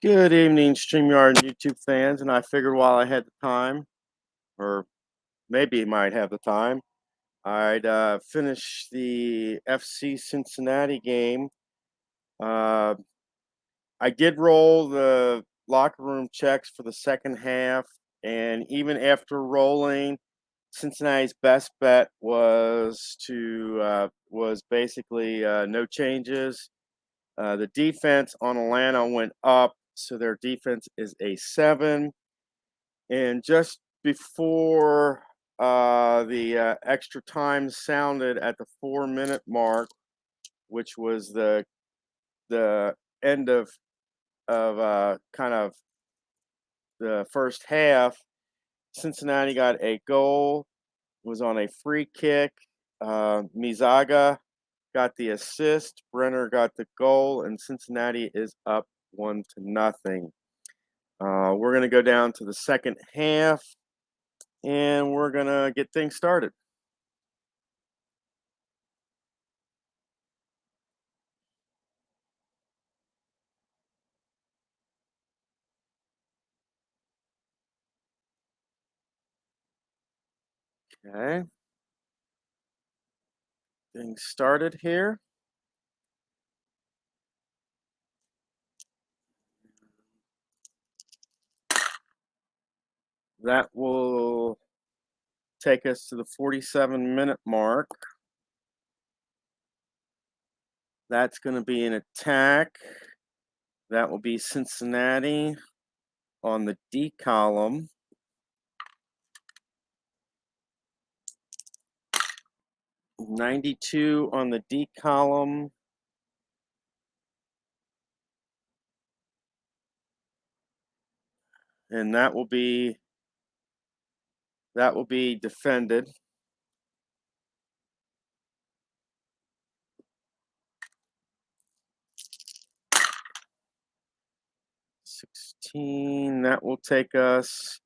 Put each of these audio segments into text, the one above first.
Good evening, StreamYard and YouTube fans, and I figured while I had the time, or maybe might have the time, I'd finish the FC Cincinnati game. Uh, I did roll the locker room checks for the second half, and even after rolling, Cincinnati's best bet was basically no changes. The defense on Atlanta went up, so their defense is a 7. And just before the extra time sounded at the 4-minute mark, which was the end of kind of the first half, Cincinnati got a goal. It was on a free kick. Mizaga got the assist. Brenner got the goal, and Cincinnati is up 1-0. We're going to go down to the second half, and we're going to get things started. Okay. Things started here. That will take us to the 47-minute mark. That's going to be an attack. That will be Cincinnati on the D column. '92 on the D column. And that will be defended. '16. That will take us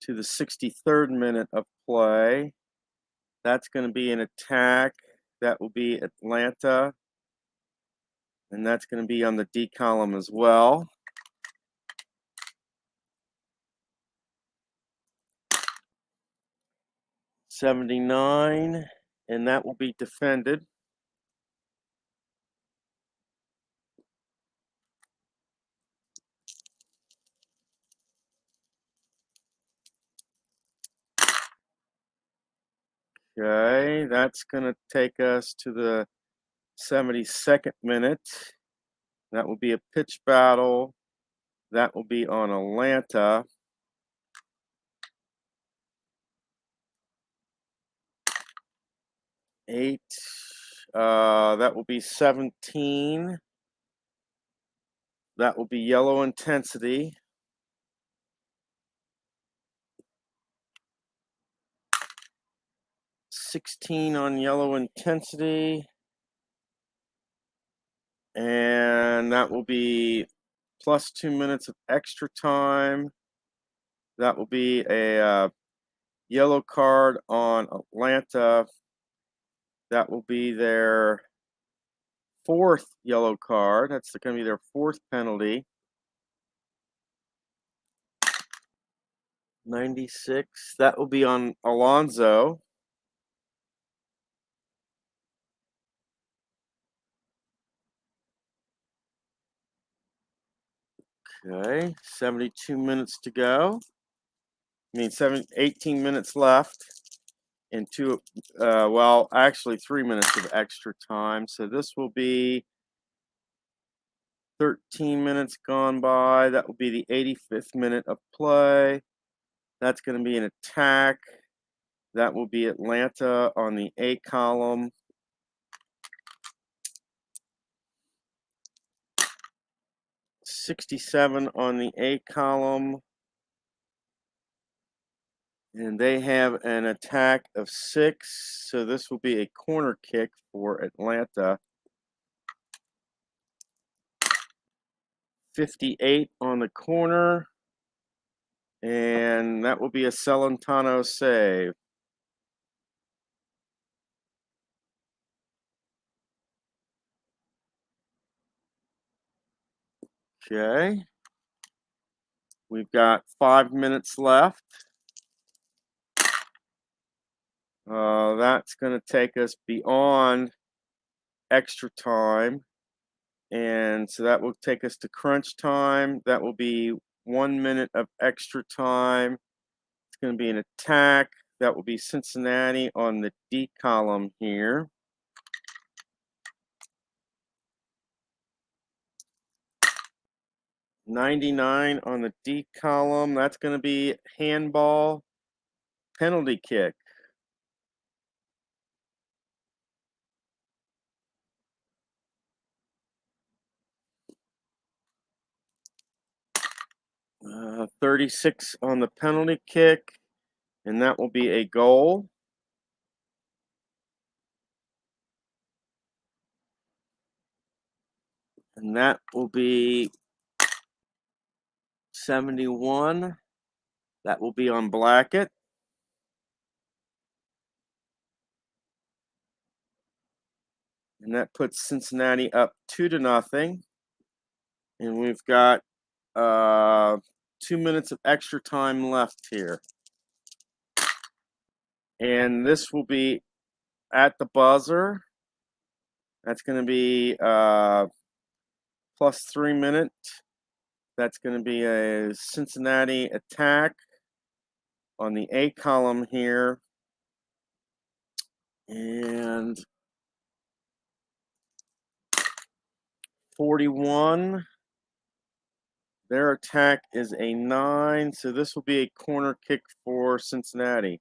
to the 63rd minute of play. That's going to be an attack. That will be Atlanta. And that's going to be on the D column as well. '79, and that will be defended. Okay, that's going to take us to the 72nd minute. That will be a pitch battle. That will be on Atlanta. '8. That will be 17. That will be yellow intensity. '16 on yellow intensity. And that will be plus 2 minutes of extra time. That will be a yellow card on Atlanta. That will be their 4th yellow card. That's going to be their 4th penalty. '96. That will be on Alonso. Okay, 72 minutes to go. 18 minutes left. And actually 3 minutes of extra time. So this will be 13 minutes gone by. That will be the 85th minute of play. That's going to be an attack. That will be Atlanta on the A column. '67 on the A column. And they have an attack of 6. So this will be a corner kick for Atlanta. '58 on the corner. And that will be a Celentano save. Okay. We've got 5 minutes left. That's going to take us beyond extra time. And so that will take us to crunch time. That will be 1 minute of extra time. It's going to be an attack. That will be Cincinnati on the D column here. $99 on the D column. That's going to be handball penalty kick. $36 on the penalty kick, and that will be a goal. And that will be 71. That will be on Blackett. And that puts Cincinnati up 2-0. And we've got 2 minutes of extra time left here. And this will be at the buzzer. That's going to be plus 3 minutes. That's going to be a Cincinnati attack on the A column here. And 41. Their attack is a 9, so this will be a corner kick for Cincinnati.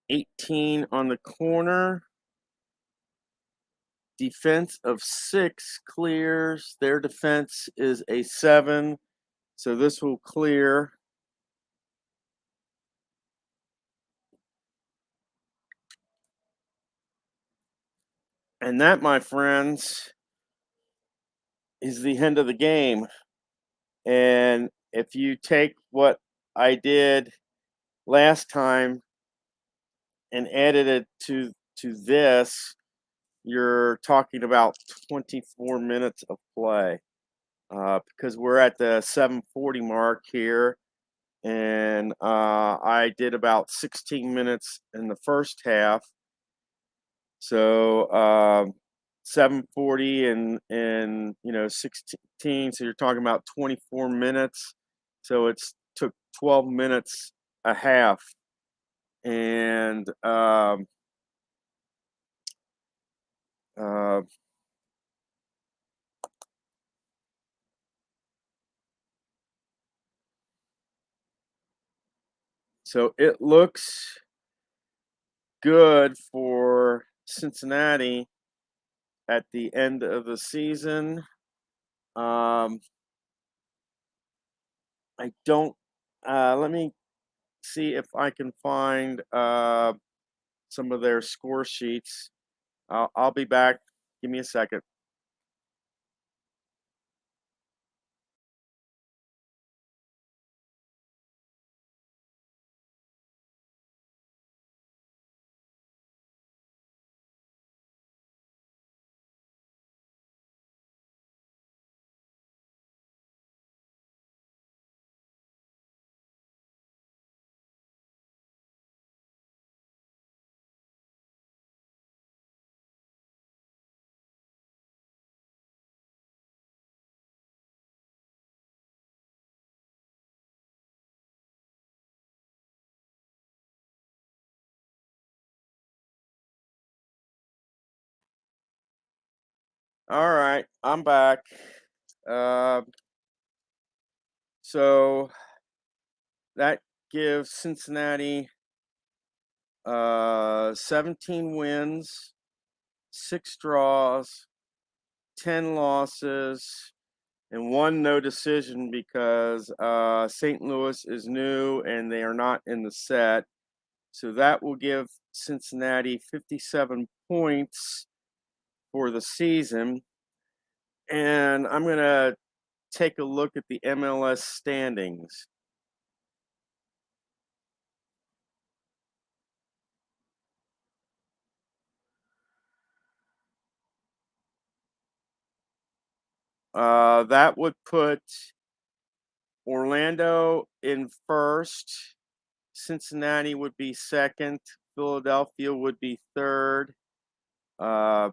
18 on the corner. Defense of 6 clears. Their defense is a 7, so this will clear. And that, my friends, is the end of the game. And if you take what I did last time and added it to this, you're talking about 24 minutes of play, because we're at the 7:40 mark here, and I did about 16 minutes in the first half. So 7:40 and 16, so you're talking about 24 minutes. So it's took 12 minutes a half, and so it looks good for Cincinnati at the end of the season. I don't. Let me see if I can find some of their score sheets. I'll be back. Give me a second. All right, I'm back. So that gives Cincinnati 17 wins, 6 draws, 10 losses, and 1 no decision because St. Louis is new and they are not in the set. So that will give Cincinnati 57 points for the season. And I'm going to take a look at the MLS standings. That would put Orlando in first. Cincinnati would be second. Philadelphia would be third. Uh,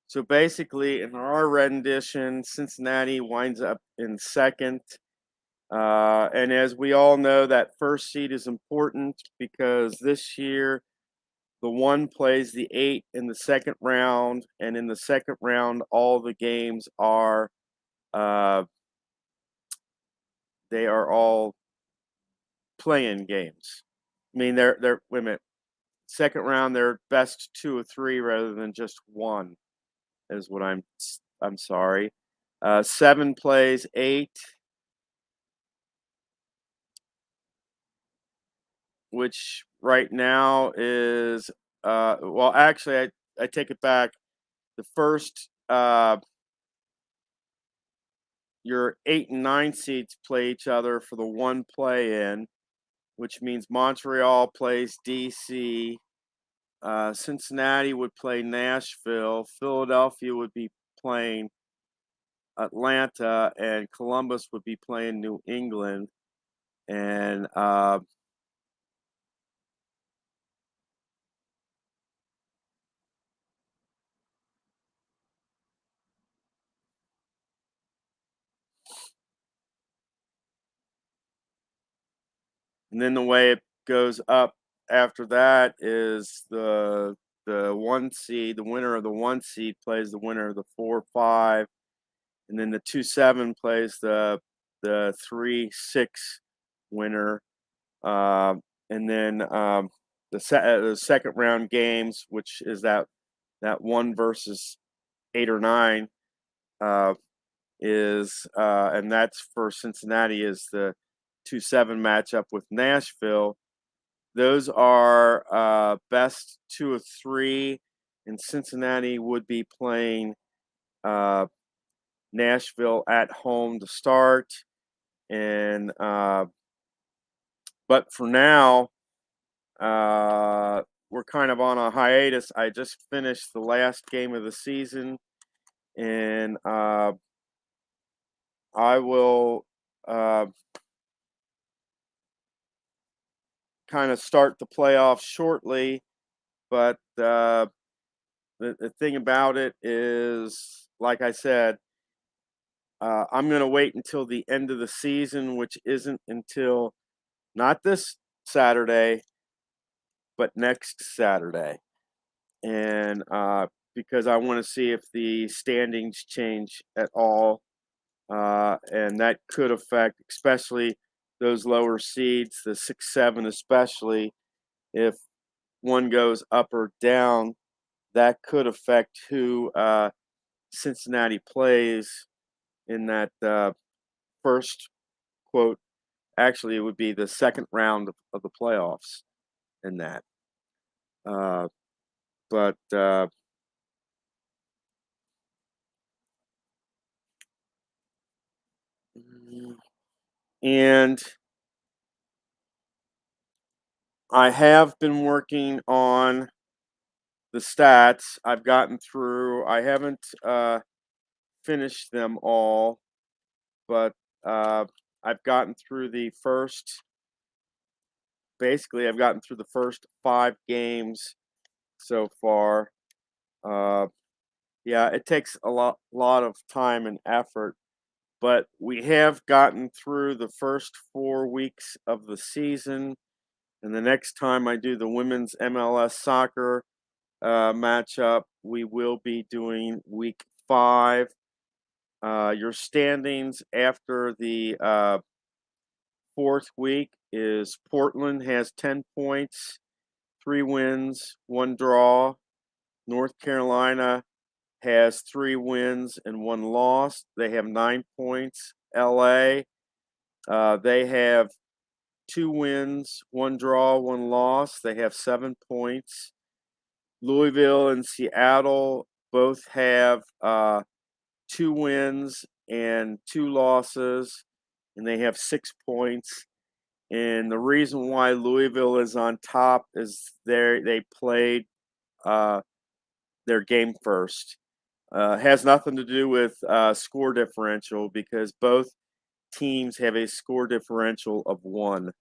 so basically, in our rendition, Cincinnati winds up in second. And as we all know, that first seed is important because this year the one plays the 8 in the second round, and in the second round, all the games are uh, they are all playing games. I mean, they're wait a minute. Second round, they're best 2 or 3 rather than just one. Is what I'm sorry. 7 plays 8, which right now is well, actually, I take it back. The first your 8 and 9 seeds play each other for the one play in, which means Montreal plays DC. Cincinnati would play Nashville. Philadelphia would be playing Atlanta, and Columbus would be playing New England. And then the way it goes up after that is the one seed, the winner of the one seed plays the winner of the 4-5, and then the 2-7 plays the 3-6 winner, and then the second round games, which is that one versus 8 or 9, is and that's for Cincinnati is the 2-7 matchup with Nashville. Those are best 2 of 3, and Cincinnati would be playing Nashville at home to start. And but for now, we're kind of on a hiatus. I just finished the last game of the season, and I will kind of start the playoffs shortly. But the thing about it is, like I said, I'm going to wait until the end of the season, which isn't until not this Saturday, but next Saturday. And because I want to see if the standings change at all. And that could affect, especially those lower seeds, the 6-7, especially if one goes up or down, that could affect who Cincinnati plays in that first quote. Actually, it would be the second round of the playoffs in that. Uh, but and I have been working on the stats. I've gotten through. I haven't finished them all, but I've gotten through the first. Basically, I've gotten through the first 5 games so far. Uh, yeah, it takes a lot of time and effort, but we have gotten through the first 4 weeks of the season. And the next time I do the women's MLS soccer matchup, we will be doing week 5. Your standings after the 4th week is Portland has 10 points, 3 wins, 1 draw. North Carolina has 3 wins and 1 loss. They have 9 points. LA, they have 2 wins, 1 draw, 1 loss. They have 7 points. Louisville and Seattle both have 2 wins and 2 losses, and they have 6 points. And the reason why Louisville is on top is they played uh, their game first. Has nothing to do with score differential because both teams have a score differential of 1.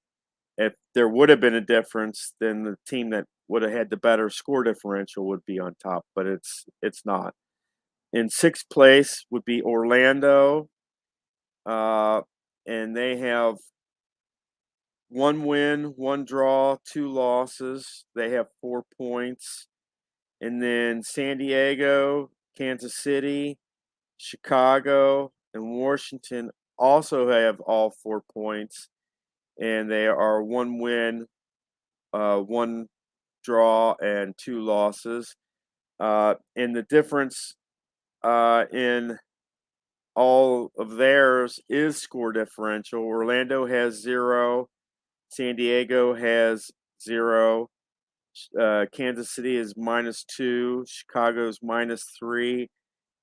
If there would have been a difference, then the team that would have had the better score differential would be on top, but it's not. In 6th place would be Orlando, uh, and they have 1 win, 1 draw, 2 losses. They have 4 points. And then San Diego, Kansas City, Chicago, and Washington also have all 4 points, and they are 1 win, 1 draw, and 2 losses. And the difference in all of theirs is score differential. Orlando has 0, San Diego has 0, Kansas City is -2, Chicago's -3,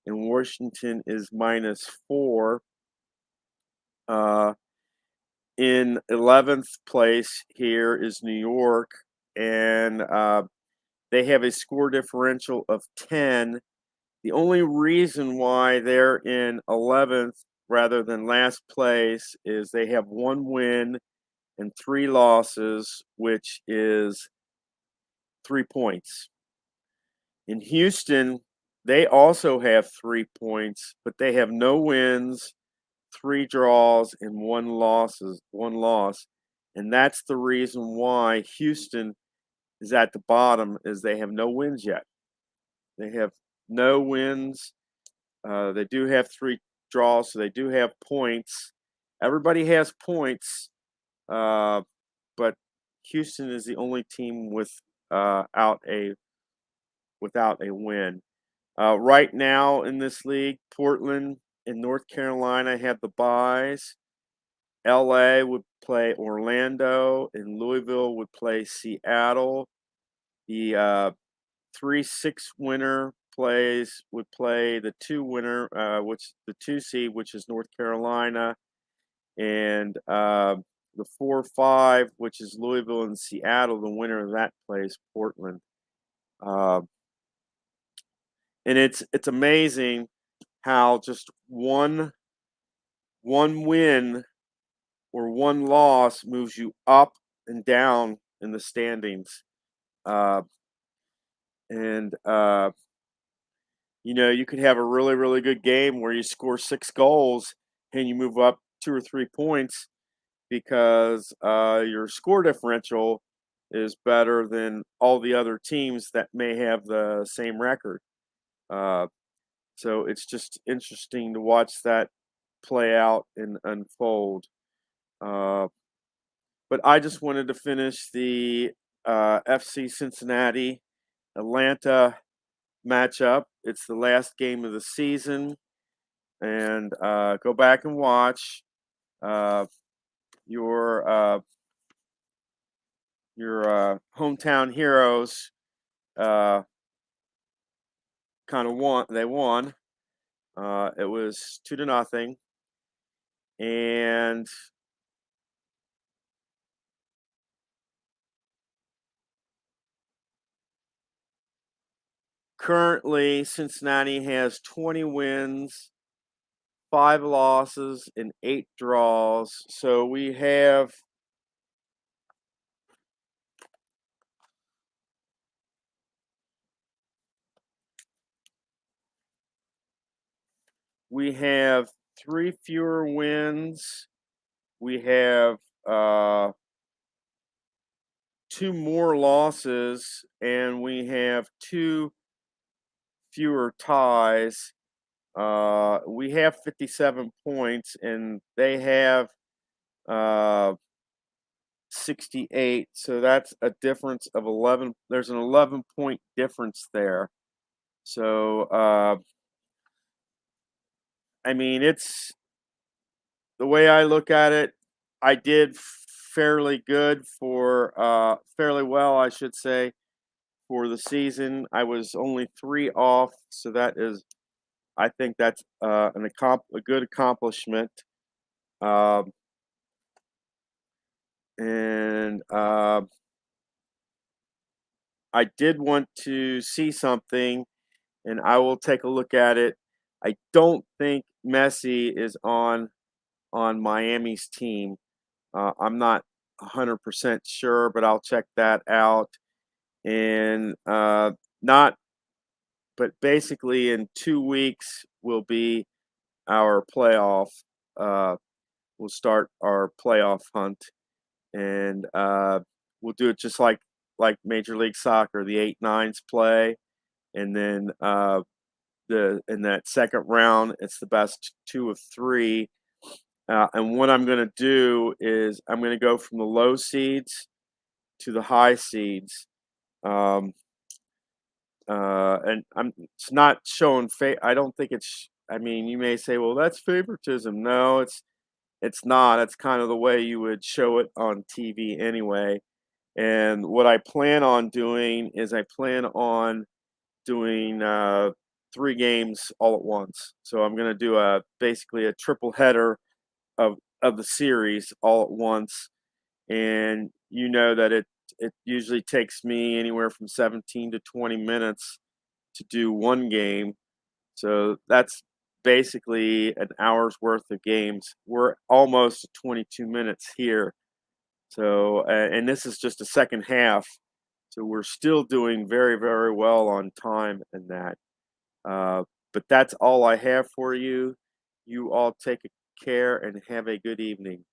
and Washington is -4. Uh, in 11th place here is New York, and they have a score differential of 10. The only reason why they're in 11th rather than last place is they have 1 win and 3 losses, which is 3 points. In Houston, they also have 3 points, but they have no wins, 3 draws, and 1 loss. And that's the reason why Houston is at the bottom is they have no wins yet. They have no wins. They do have 3 draws, so they do have points. Everybody has points, but Houston is the only team without a win. Right now in this league, Portland and North Carolina have the byes. LA would play Orlando, and Louisville would play Seattle. The 3-6 winner would play the 2 winner, which the 2 seed, which is North Carolina, and the 4-5, which is Louisville and Seattle. The winner of that plays Portland. Uh, and it's amazing how just one win or 1 loss moves you up and down in the standings. Uh, and you could have a really, really good game where you score 6 goals and you move up 2 or 3 points because your score differential is better than all the other teams that may have the same record. Uh, so it's just interesting to watch that play out and unfold. Uh, but I just wanted to finish the FC Cincinnati Atlanta matchup. It's the last game of the season, and go back and watch. Uh, your hometown heroes kind of won. They won. It was 2-0, and currently Cincinnati has 20 wins, 5 losses, and 8 draws. So we have 3 fewer wins. We have 2 more losses, and we have 2 fewer ties. We have 57 points, and they have 68. So that's a difference of 11. There's an 11-point difference there. So, I mean, it's the way I look at it, I did fairly well, I should say, for the season. I was only 3 off, so I think that's a good accomplishment. Um, and I did want to see something, and I will take a look at it. I don't think Messi is on Miami's team. I'm not 100% sure, but I'll check that out. And not, but basically in 2 weeks will be our playoff. Uh, we'll start our playoff hunt, and we'll do it just like Major League Soccer. The eight nines play, and then the in that second round, it's the best two of three. And what I'm going to do is I'm going to go from the low seeds to the high seeds. Um, and it's not showing I don't think it's. I mean, you may say, well, that's favoritism. No, it's not. It's kind of the way you would show it on TV anyway. And what I plan on doing is I plan on doing 3 games all at once. So I'm going to do a basically a triple header of the series all at once, and you know that it usually takes me anywhere from 17 to 20 minutes to do one game. So that's basically an hour's worth of games. We're almost at 22 minutes here. So and this is just a second half. So we're still doing very, very well on time and that. Uh, but that's all I have for you. You all take care and have a good evening.